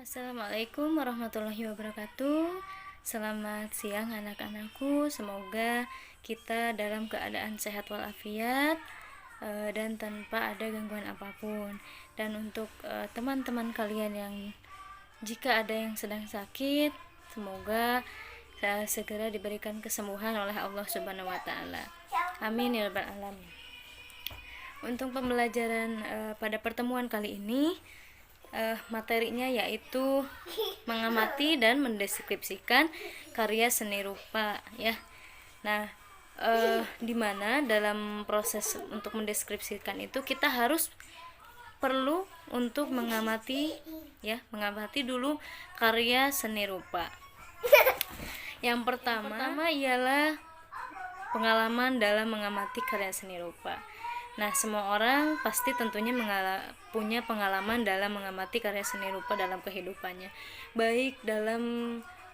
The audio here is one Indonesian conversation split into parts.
Assalamualaikum warahmatullahi wabarakatuh. Selamat siang anak-anakku. Semoga kita dalam keadaan sehat walafiat dan tanpa ada gangguan apapun. Dan untuk teman-teman kalian yang jika ada yang sedang sakit, semoga segera diberikan kesembuhan oleh Allah Subhanahu wa taala. Amin ya rabbal alamin. Untuk pembelajaran pada pertemuan kali ini, materinya yaitu mengamati dan mendeskripsikan karya seni rupa ya. Nah, di mana dalam proses untuk mendeskripsikan itu kita harus perlu untuk mengamati dulu karya seni rupa. Yang pertama ialah pengalaman dalam mengamati karya seni rupa. Nah, semua orang pasti tentunya punya pengalaman dalam mengamati karya seni rupa dalam kehidupannya, baik dalam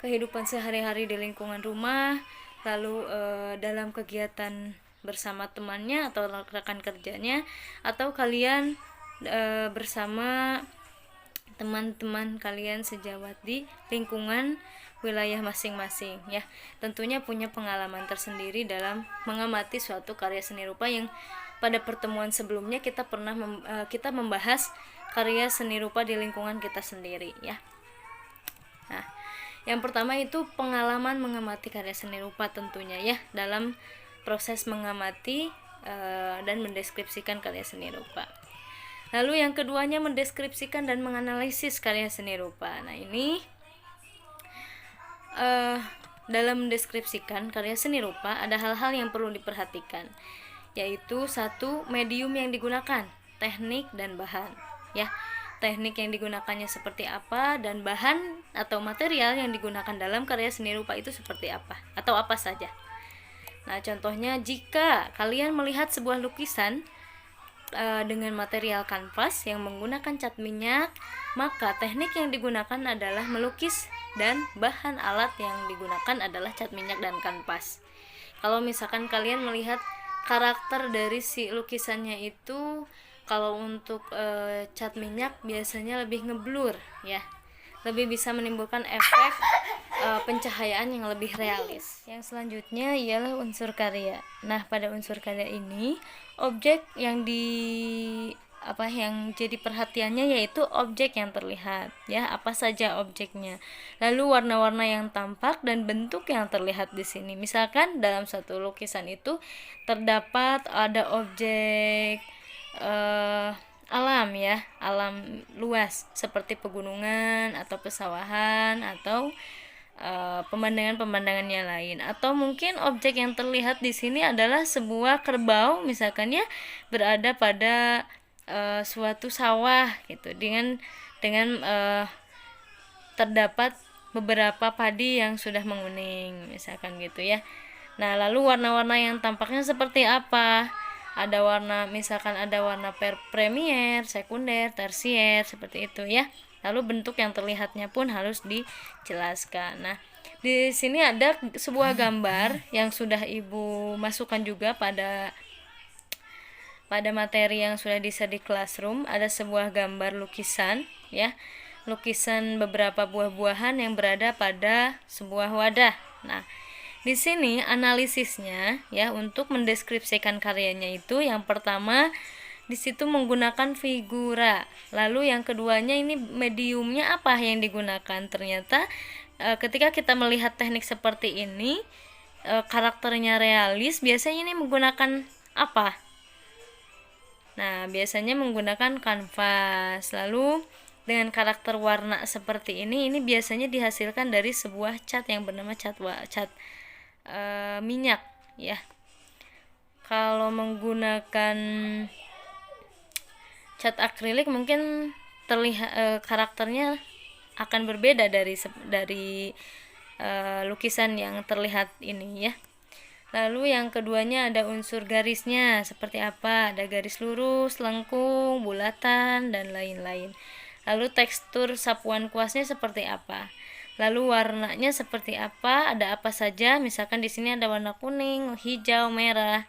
kehidupan sehari-hari di lingkungan rumah, lalu dalam kegiatan bersama temannya atau rekan kerjanya, atau kalian bersama teman-teman kalian sejawat di lingkungan wilayah masing-masing ya. Tentunya punya pengalaman tersendiri dalam mengamati suatu karya seni rupa yang pada pertemuan sebelumnya kita pernah kita membahas karya seni rupa di lingkungan kita sendiri ya. Nah, yang pertama itu pengalaman mengamati karya seni rupa tentunya ya, dalam proses mengamati dan mendeskripsikan karya seni rupa. Lalu yang keduanya mendeskripsikan dan menganalisis karya seni rupa. Nah, ini dalam mendeskripsikan karya seni rupa ada hal-hal yang perlu diperhatikan, yaitu satu, medium yang digunakan, teknik dan bahan ya. Teknik yang digunakannya seperti apa dan bahan atau material yang digunakan dalam karya seni rupa itu seperti apa atau apa saja. Nah, contohnya jika kalian melihat sebuah lukisan dengan material kanvas yang menggunakan cat minyak, maka teknik yang digunakan adalah melukis dan bahan alat yang digunakan adalah cat minyak dan kanvas. Kalau misalkan kalian melihat karakter dari si lukisannya itu, kalau untuk cat minyak biasanya lebih ngeblur ya, lebih bisa menimbulkan efek pencahayaan yang lebih realis. Yang selanjutnya ialah unsur karya. Nah, pada unsur karya ini objek yang jadi perhatiannya yaitu objek yang terlihat ya, apa saja objeknya. Lalu warna-warna yang tampak dan bentuk yang terlihat di sini. Misalkan dalam satu lukisan itu terdapat ada objek alam ya, alam luas seperti pegunungan atau pesawahan atau pemandangan-pemandangan yang lain, atau mungkin objek yang terlihat di sini adalah sebuah kerbau misalkan ya, berada pada suatu sawah gitu, dengan terdapat beberapa padi yang sudah menguning misalkan gitu ya. Nah, lalu warna-warna yang tampaknya seperti apa? Ada warna, misalkan ada warna premier, sekunder, tersier seperti itu ya. Lalu bentuk yang terlihatnya pun harus dijelaskan. Nah, di sini ada sebuah gambar yang sudah Ibu masukkan juga pada materi yang sudah di classroom. Ada sebuah gambar lukisan ya. Lukisan beberapa buah-buahan yang berada pada sebuah wadah. Nah, di sini analisisnya ya, untuk mendeskripsikan karyanya itu yang pertama di situ menggunakan figura. Lalu yang keduanya ini mediumnya apa yang digunakan. Ternyata ketika kita melihat teknik seperti ini, karakternya realis, biasanya ini menggunakan apa? Nah, biasanya menggunakan kanvas. Lalu dengan karakter warna seperti ini biasanya dihasilkan dari sebuah cat yang bernama cat minyak ya. Kalau menggunakan cat akrilik mungkin terlihat karakternya akan berbeda dari lukisan yang terlihat ini ya. Lalu yang keduanya ada unsur garisnya seperti apa, ada garis lurus, lengkung, bulatan dan lain-lain. Lalu tekstur sapuan kuasnya seperti apa, lalu warnanya seperti apa, ada apa saja. Misalkan di sini ada warna kuning, hijau, merah,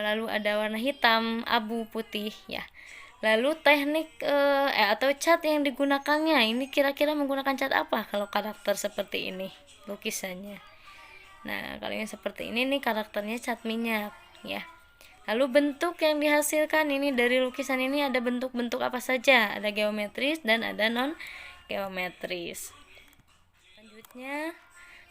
lalu ada warna hitam, abu, putih ya. Lalu teknik atau cat yang digunakannya, ini kira-kira menggunakan cat apa kalau karakter seperti ini lukisannya. Nah, kalau yang seperti ini nih karakternya cat minyak ya. Lalu bentuk yang dihasilkan ini dari lukisan ini ada bentuk-bentuk apa saja? Ada geometris dan ada non geometris. Selanjutnya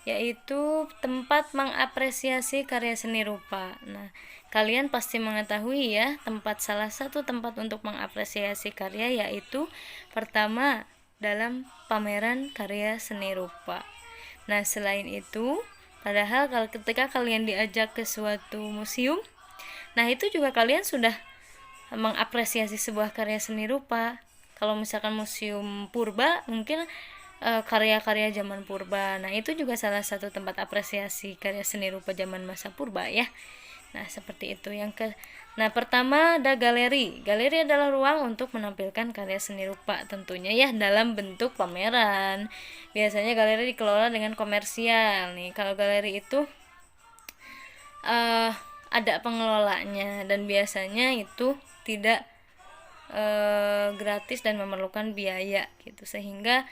yaitu tempat mengapresiasi karya seni rupa. Nah, kalian pasti mengetahui ya, salah satu tempat untuk mengapresiasi karya yaitu pertama dalam pameran karya seni rupa. Nah, selain itu, padahal kalau ketika kalian diajak ke suatu museum, nah itu juga kalian sudah mengapresiasi sebuah karya seni rupa. Kalau misalkan museum purba, mungkin karya-karya zaman purba. Nah, itu juga salah satu tempat apresiasi karya seni rupa zaman masa purba ya. Nah, seperti itu. Nah, pertama ada galeri. Galeri adalah ruang untuk menampilkan karya seni rupa tentunya ya dalam bentuk pameran. Biasanya galeri dikelola dengan komersial nih. Kalau galeri itu ada pengelolanya dan biasanya itu tidak gratis dan memerlukan biaya gitu, sehingga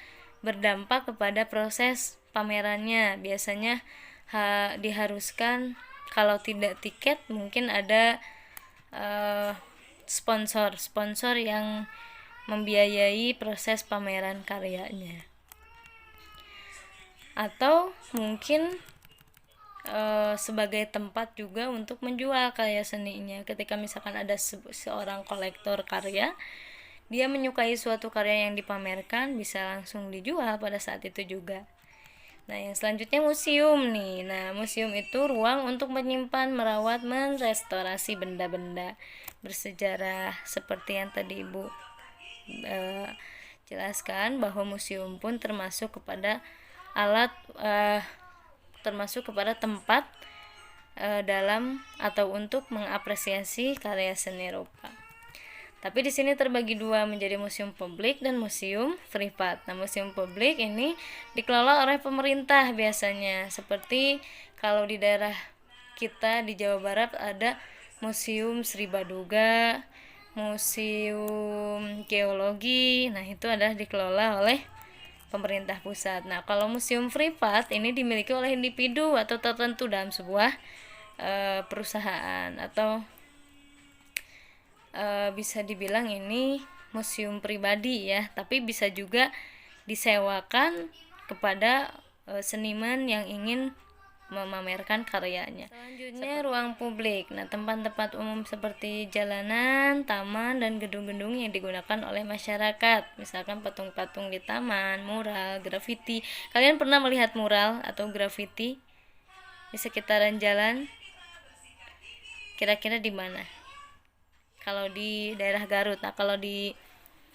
berdampak kepada proses pamerannya. Biasanya diharuskan kalau tidak tiket mungkin ada sponsor yang membiayai proses pameran karyanya, atau mungkin sebagai tempat juga untuk menjual karya seninya. Ketika misalkan ada seorang kolektor karya, dia menyukai suatu karya yang dipamerkan, bisa langsung dijual pada saat itu juga. Nah, yang selanjutnya museum nih. Nah, museum itu ruang untuk menyimpan, merawat, merestorasi benda-benda bersejarah seperti yang tadi Ibu jelaskan, bahwa museum pun termasuk kepada tempat dalam atau untuk mengapresiasi karya seni rupa. Tapi di sini terbagi dua menjadi museum publik dan museum privat. Nah, museum publik ini dikelola oleh pemerintah biasanya. Seperti kalau di daerah kita di Jawa Barat ada Museum Sri Baduga, Museum Geologi. Nah, itu adalah dikelola oleh pemerintah pusat. Nah, kalau museum privat ini dimiliki oleh individu atau tertentu dalam sebuah perusahaan, atau bisa dibilang ini museum pribadi ya, tapi bisa juga disewakan kepada seniman yang ingin memamerkan karyanya. Selanjutnya ruang publik. Nah, tempat-tempat umum seperti jalanan, taman, dan gedung-gedung yang digunakan oleh masyarakat. Misalkan patung-patung di taman, mural, grafiti. Kalian pernah melihat mural atau grafiti di sekitaran jalan? Kira-kira di mana? Kalau di daerah Garut. Nah, kalau di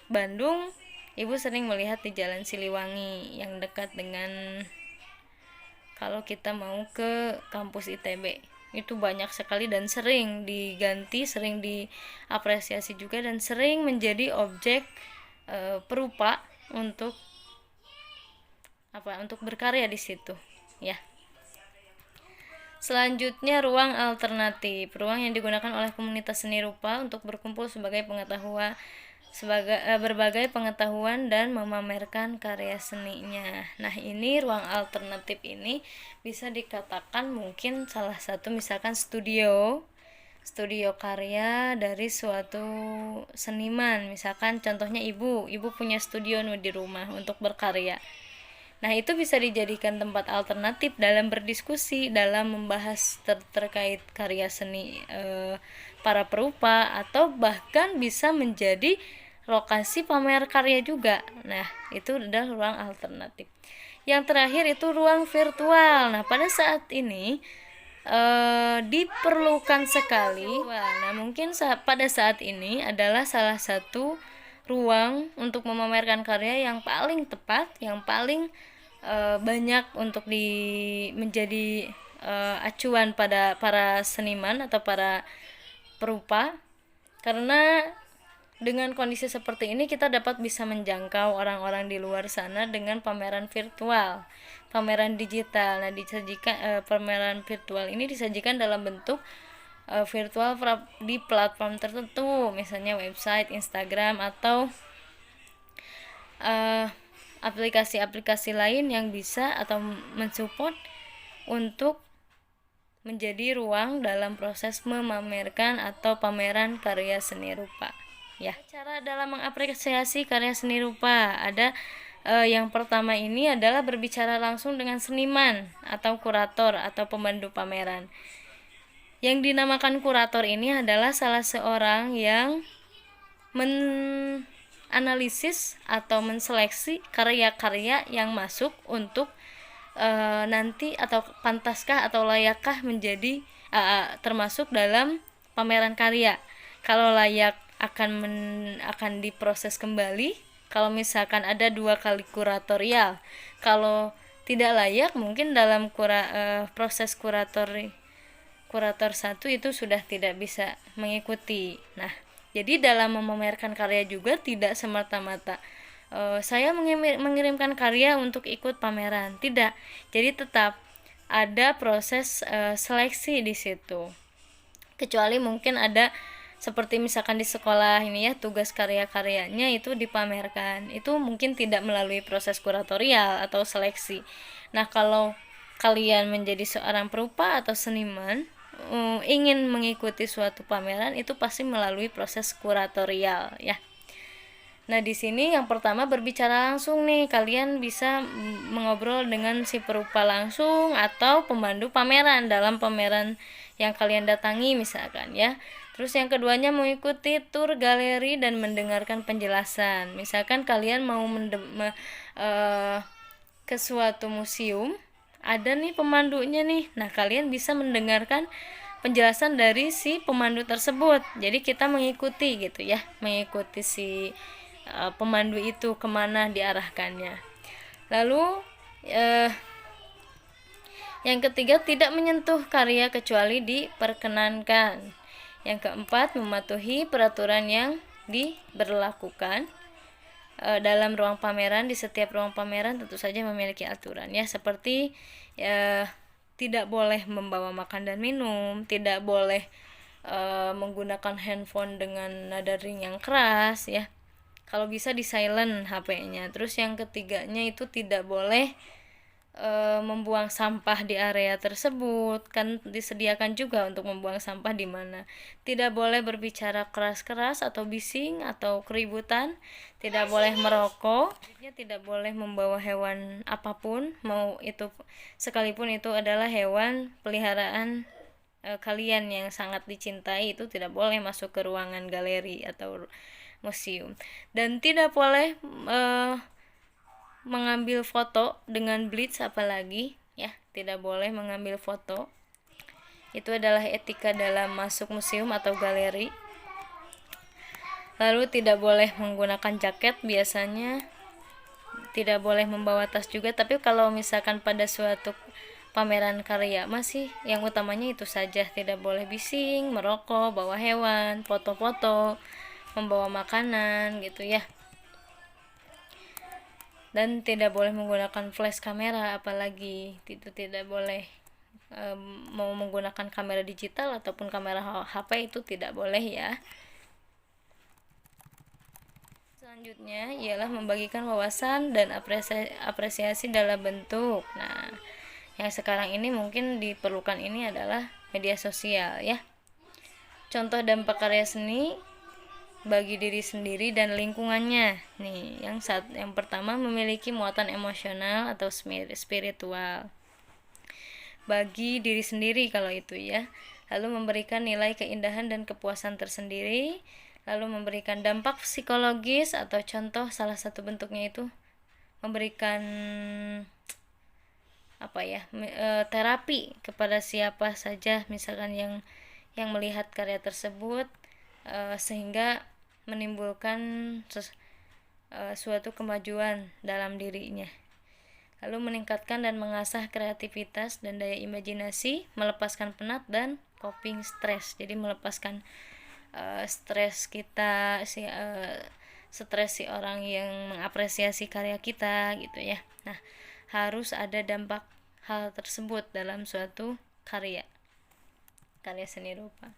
Bandung, Ibu sering melihat di Jalan Siliwangi yang dekat dengan kalau kita mau ke kampus ITB. Itu banyak sekali dan sering diganti, sering diapresiasi juga, dan sering menjadi objek perupa untuk berkarya di situ ya. Selanjutnya ruang alternatif, ruang yang digunakan oleh komunitas seni rupa untuk berkumpul berbagai pengetahuan dan memamerkan karya seninya. Nah, ini ruang alternatif ini bisa dikatakan mungkin salah satu misalkan studio karya dari suatu seniman. Misalkan contohnya ibu punya studio di rumah untuk berkarya. Nah, itu bisa dijadikan tempat alternatif dalam berdiskusi, dalam membahas terkait karya seni para perupa, atau bahkan bisa menjadi lokasi pamer karya juga. Nah, itu adalah ruang alternatif. Yang terakhir itu ruang virtual. Nah, pada saat ini diperlukan sekali. Nah, mungkin pada saat ini adalah salah satu ruang untuk memamerkan karya yang paling tepat, yang paling banyak untuk menjadi acuan pada para seniman atau para perupa, karena dengan kondisi seperti ini kita dapat bisa menjangkau orang-orang di luar sana dengan pameran virtual, pameran digital. Nah, pameran virtual ini disajikan dalam bentuk virtual di platform tertentu, misalnya website, Instagram, atau aplikasi-aplikasi lain yang bisa atau mensupport untuk menjadi ruang dalam proses memamerkan atau pameran karya seni rupa. Ya, cara dalam mengapresiasi karya seni rupa ada yang pertama ini adalah berbicara langsung dengan seniman atau kurator atau pemandu pameran. Yang dinamakan kurator ini adalah salah seorang yang menganalisis atau menseleksi karya-karya yang masuk untuk nanti atau pantaskah atau layakkah menjadi termasuk dalam pameran karya. Kalau layak akan diproses kembali. Kalau misalkan ada 2 kali kuratorial. Kalau tidak layak mungkin dalam proses kurator 1 itu sudah tidak bisa mengikuti. Nah, jadi dalam memamerkan karya juga tidak semata-mata saya mengirimkan karya untuk ikut pameran, tidak. Jadi tetap ada proses seleksi di situ. Kecuali mungkin ada seperti misalkan di sekolah ini ya, tugas karya-karyanya itu dipamerkan. Itu mungkin tidak melalui proses kuratorial atau seleksi. Nah, kalau kalian menjadi seorang perupa atau seniman ingin mengikuti suatu pameran, itu pasti melalui proses kuratorial ya. Nah, di sini yang pertama berbicara langsung nih. Kalian bisa mengobrol dengan si perupa langsung atau pemandu pameran dalam pameran yang kalian datangi misalkan ya. Terus yang keduanya mengikuti tur galeri dan mendengarkan penjelasan. Misalkan kalian mau ke suatu museum, ada nih pemandunya nih. Nah, kalian bisa mendengarkan penjelasan dari si pemandu tersebut. Jadi kita mengikuti gitu ya, mengikuti si pemandu itu kemana diarahkannya. Lalu yang ketiga, tidak menyentuh karya kecuali diperkenankan. Yang keempat, mematuhi peraturan yang diberlakukan dalam ruang pameran. Di setiap ruang pameran tentu saja memiliki aturan ya, seperti tidak boleh membawa makan dan minum, tidak boleh menggunakan handphone dengan nada ring yang keras ya. Kalau bisa di silent HP-nya. Terus yang ketiganya itu tidak boleh membuang sampah di area tersebut. Kan disediakan juga untuk membuang sampah di mana. Tidak boleh berbicara keras-keras atau bising atau keributan. Tidak boleh merokok. Tidak boleh membawa hewan apapun, mau itu sekalipun itu adalah hewan peliharaan kalian yang sangat dicintai, itu tidak boleh masuk ke ruangan galeri atau museum. Dan tidak boleh mengambil foto dengan blitz, apalagi ya, tidak boleh mengambil foto. Itu adalah etika dalam masuk museum atau galeri. Lalu tidak boleh menggunakan jaket, biasanya tidak boleh membawa tas juga. Tapi kalau misalkan pada suatu pameran karya masih yang utamanya itu saja, tidak boleh bising, merokok, bawa hewan, foto-foto, membawa makanan gitu ya. Dan tidak boleh menggunakan flash kamera, apalagi itu tidak boleh mau menggunakan kamera digital ataupun kamera HP, itu tidak boleh ya. Selanjutnya ialah membagikan wawasan dan apresiasi dalam bentuk. Nah, yang sekarang ini mungkin diperlukan ini adalah media sosial ya. Contoh dampak karya seni bagi diri sendiri dan lingkungannya nih. Yang pertama, memiliki muatan emosional atau spiritual bagi diri sendiri kalau itu ya. Lalu memberikan nilai keindahan dan kepuasan tersendiri. Lalu memberikan dampak psikologis, atau contoh salah satu bentuknya itu memberikan terapi kepada siapa saja misalkan yang melihat karya tersebut, sehingga menimbulkan suatu kemajuan dalam dirinya. Lalu meningkatkan dan mengasah kreativitas dan daya imajinasi, melepaskan penat dan coping stres. Jadi melepaskan stres kita, stres si orang yang mengapresiasi karya kita gitu ya. Nah, harus ada dampak hal tersebut dalam suatu karya. karya seni rupa.